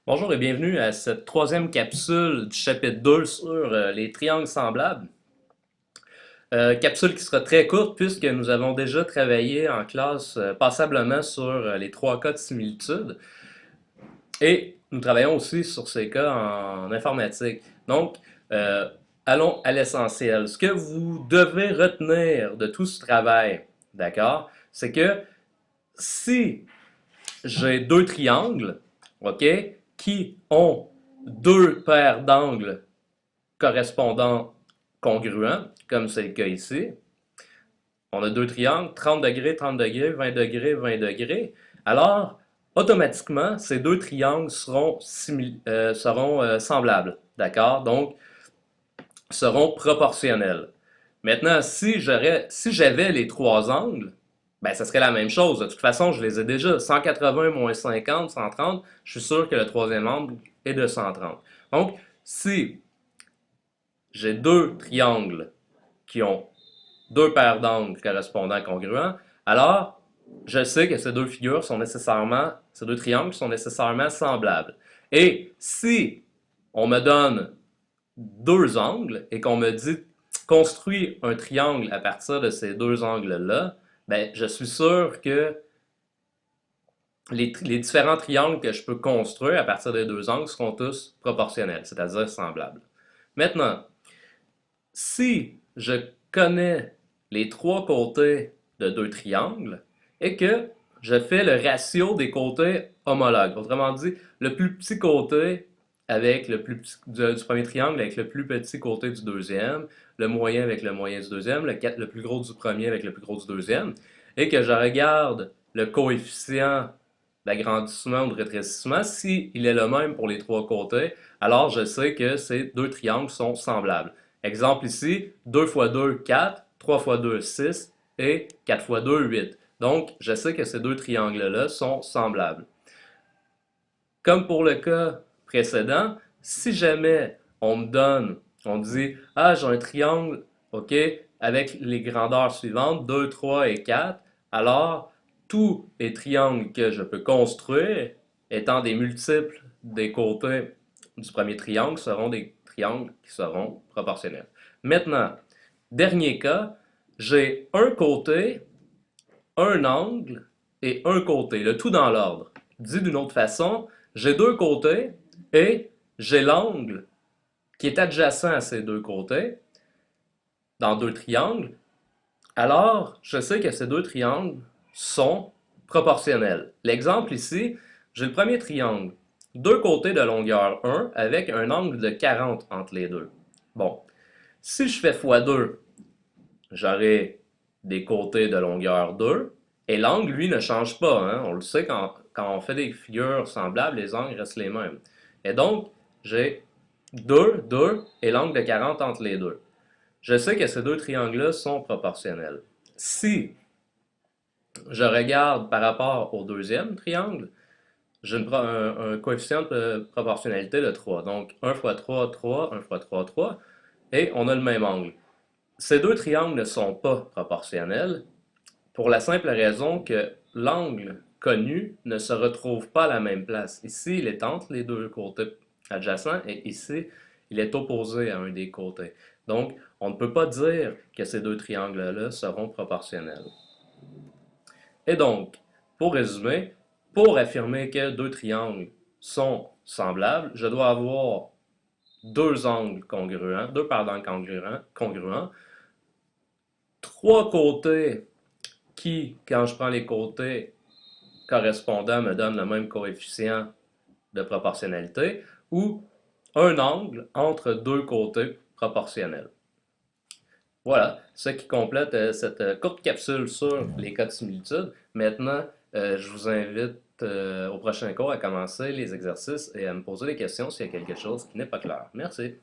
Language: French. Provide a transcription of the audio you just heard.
Bonjour et bienvenue à cette troisième capsule du chapitre 2 sur les triangles semblables. Capsule qui sera très courte puisque nous avons déjà travaillé en classe passablement sur les trois cas de similitude et nous travaillons aussi sur ces cas en informatique. Donc, euh, allons à l'essentiel. Ce que vous devez retenir de tout ce travail, d'accord, c'est que si j'ai deux triangles, OK, qui ont deux paires d'angles correspondants congruents, comme c'est le cas ici. On a deux triangles, 30 degrés, 30 degrés, 20 degrés, 20 degrés. Alors, automatiquement, ces deux triangles seront semblables, d'accord? Donc, seront proportionnels. Maintenant, si j'avais les trois angles, ben, ça serait la même chose. De toute façon, je les ai déjà. 180 moins 50, 130, je suis sûr que le troisième angle est de 130. Donc, si j'ai deux triangles qui ont deux paires d'angles correspondants congruents, alors je sais que ces deux triangles sont nécessairement semblables. Et si on me donne deux angles et qu'on me dit construis un triangle à partir de ces deux angles-là, ben, je suis sûr que les différents triangles que je peux construire à partir des deux angles seront tous proportionnels, c'est-à-dire semblables. Maintenant, si je connais les trois côtés de deux triangles et que je fais le ratio des côtés homologues, autrement dit, le plus petit côté avec le plus petit du premier triangle avec le plus petit côté du deuxième, le moyen avec le moyen du deuxième, le plus gros du premier avec le plus gros du deuxième, et que je regarde le coefficient d'agrandissement ou de rétrécissement, s'il est le même pour les trois côtés, alors je sais que ces deux triangles sont semblables. Exemple ici, 2 fois 2, 4, 3 fois 2, 6 et 4 fois 2, 8. Donc, je sais que ces deux triangles-là sont semblables. Comme pour le cas précédent, si jamais on me dit, ah, j'ai un triangle, OK, avec les grandeurs suivantes, 2, 3 et 4, alors tous les triangles que je peux construire, étant des multiples des côtés du premier triangle, seront des triangles qui seront proportionnels. Maintenant, dernier cas, j'ai un côté, un angle et un côté, le tout dans l'ordre. Dit d'une autre façon, j'ai deux côtés et j'ai l'angle qui est adjacent à ces deux côtés dans deux triangles. Alors, je sais que ces deux triangles sont proportionnels. L'exemple ici, j'ai le premier triangle, deux côtés de longueur 1 avec un angle de 40 entre les deux. Bon, si je fais x2, j'aurai des côtés de longueur 2 et l'angle, lui, ne change pas. Hein? On le sait, quand on fait des figures semblables, les angles restent les mêmes. Et donc, j'ai 2, 2 et l'angle de 40 entre les deux. Je sais que ces deux triangles-là sont proportionnels. Si je regarde par rapport au deuxième triangle, j'ai un coefficient de proportionnalité de 3. Donc 1 fois 3, 3, 1 fois 3, 3, et on a le même angle. Ces deux triangles ne sont pas proportionnels pour la simple raison que l'angle connu ne se retrouve pas à la même place. Ici, il est entre les deux côtés adjacents et ici, il est opposé à un des côtés. Donc, on ne peut pas dire que ces deux triangles-là seront proportionnels. Et donc, pour résumer, pour affirmer que deux triangles sont semblables, je dois avoir deux angles congruents, deux paires d'angles congruents, trois côtés qui, quand je prends les côtés correspondants, me donnent le même coefficient de proportionnalité, ou un angle entre deux côtés proportionnels. Voilà, ce qui complète cette courte capsule sur les cas de similitude. Maintenant, je vous invite au prochain cours à commencer les exercices et à me poser des questions s'il y a quelque chose qui n'est pas clair. Merci.